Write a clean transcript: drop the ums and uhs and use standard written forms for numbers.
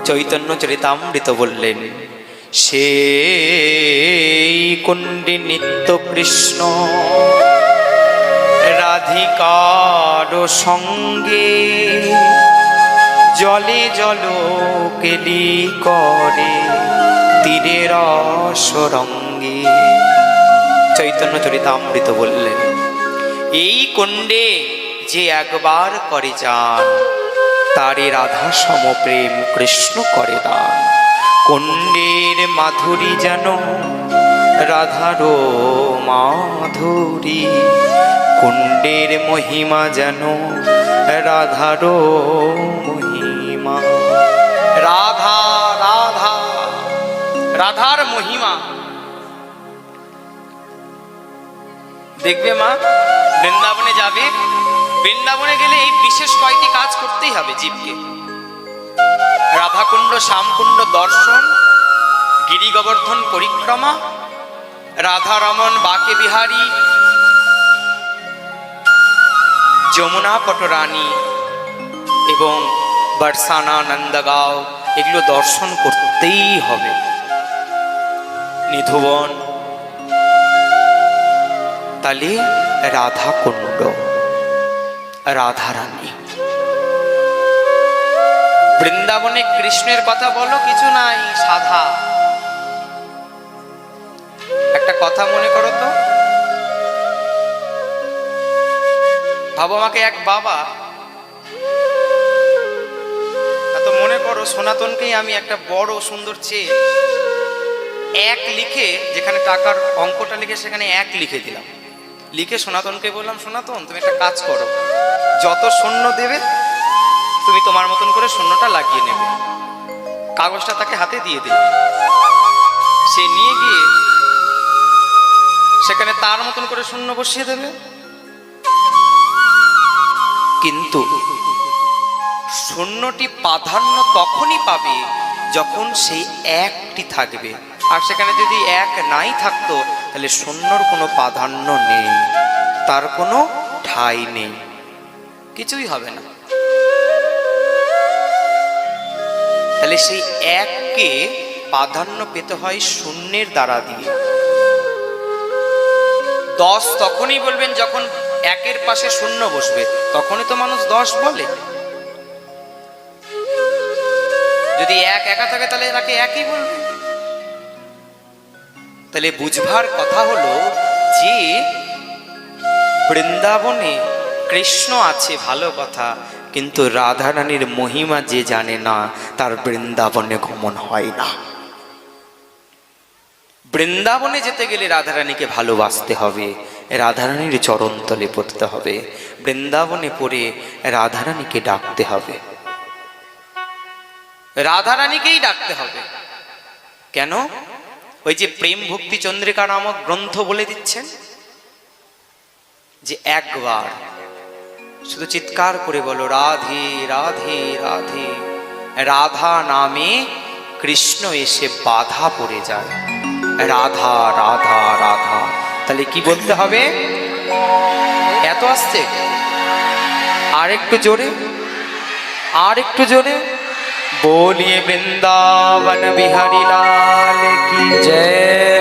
চৈতন্য চরিতামৃত বললেন, সেই কুণ্ডে নিত্য কৃষ্ণ রাধিকার সঙ্গে জলে জল কেলি করে তীরের রসরঙ্গে। চৈতন্য চরিতামৃত বললেন, এই কুণ্ডে যে একবার করে যান, তারে রাধা সম প্রেম কৃষ্ণ করে দান। কুণ্ডের মাধুরী যেন রাধারো মাধুরী, কুণ্ডের মহিমা যেন রাধারো মহিমা। রাধা রাধা রাধার মহিমা দেখবে মা। বৃন্দাবনে যাবে, বৃন্দাবনে গেলে এই বিশেষ কয়টি কাজ করতেই হবে জীবকে। রাধাকুণ্ড শ্যামকুণ্ড দর্শন, গিরি গোবর্ধন পরিক্রমা, রাধারমণ বাকে বিহারী, যমুনা পটরানী এবং বর্ষানা নন্দগাঁও, এগুলো দর্শন করতেই হবে। নিধুবন, তাহলে রাধাকুণ্ড, রাধারানী। বৃন্দাবনে কৃষ্ণের কথা বলো, কিছু নাই, সাধা। একটা কথা মনে করো তো, ভাবো আমাকে এক বাবা, এত মনে করো সনাতনকেই আমি একটা বড় সুন্দর চেয়ে এক লিখে, যেখানে টাকার অঙ্কটা লিখে সেখানে এক লিখে দিলাম। লিখে সনাতনকে বললাম, সনাতন তুমি একটা কাজ করো, যত শূন্য দেবে তুমি তোমার মতন করে শূন্যটা লাগিয়ে নেবে। কাগজটা তাকে হাতে দিয়ে দিলাম, সে নিয়ে গিয়ে সেখানে তার মতন করে শূন্য বসিয়ে দেবে। কিন্তু শূন্যটি প্রাধান্য তখনই পাবে যখন সেই একটি থাকবে। আর সেখানে যদি এক নাই থাকতো, তাহলে শূন্যর কোনো প্রাধান্য নেই, তার কোনো ঠাঁই নেই, কিছুই হবে না। তাহলে সেই এককে প্রাধান্য পেতে হয় শূন্যের দ্বারা দিয়ে। 10 তখনই বলবেন যখন একের পাশে শূন্য বসবে, তখনই তো মানুষ 10 বলে। যদি এক একা থাকে তাহলে তাকে একই বলবে। তাহলে বুঝবার কথা হলো যে বৃন্দাবনে কৃষ্ণ আছে ভালো কথা, কিন্তু রাধারানীর মহিমা যে জানে না, তার বৃন্দাবনে গমন হয় না। বৃন্দাবনে যেতে গেলে রাধারানীকে ভালোবাসতে হবে, রাধারানীর চরণতলে পড়তে হবে, বৃন্দাবনে পড়ে রাধারানীকে ডাকতে হবে, রাধারানীকেই ডাকতে হবে। কেন? ওই যে প্রেম ভক্তি চন্দ্রিকা নামক গ্রন্থ বলে দিচ্ছেন যে একবার শুধু চিৎকার করে বলো, রাধে রাধে রাধে। রাধা নামে কৃষ্ণ এসে বাধা পড়ে যায়, রাধা রাধা রাধা। তাহলে কি বলতে হবে? এত আসছে, আর একটু জোরে, আর একটু জোরে। बोलिए वृंदावन बिहारी लाल की जय।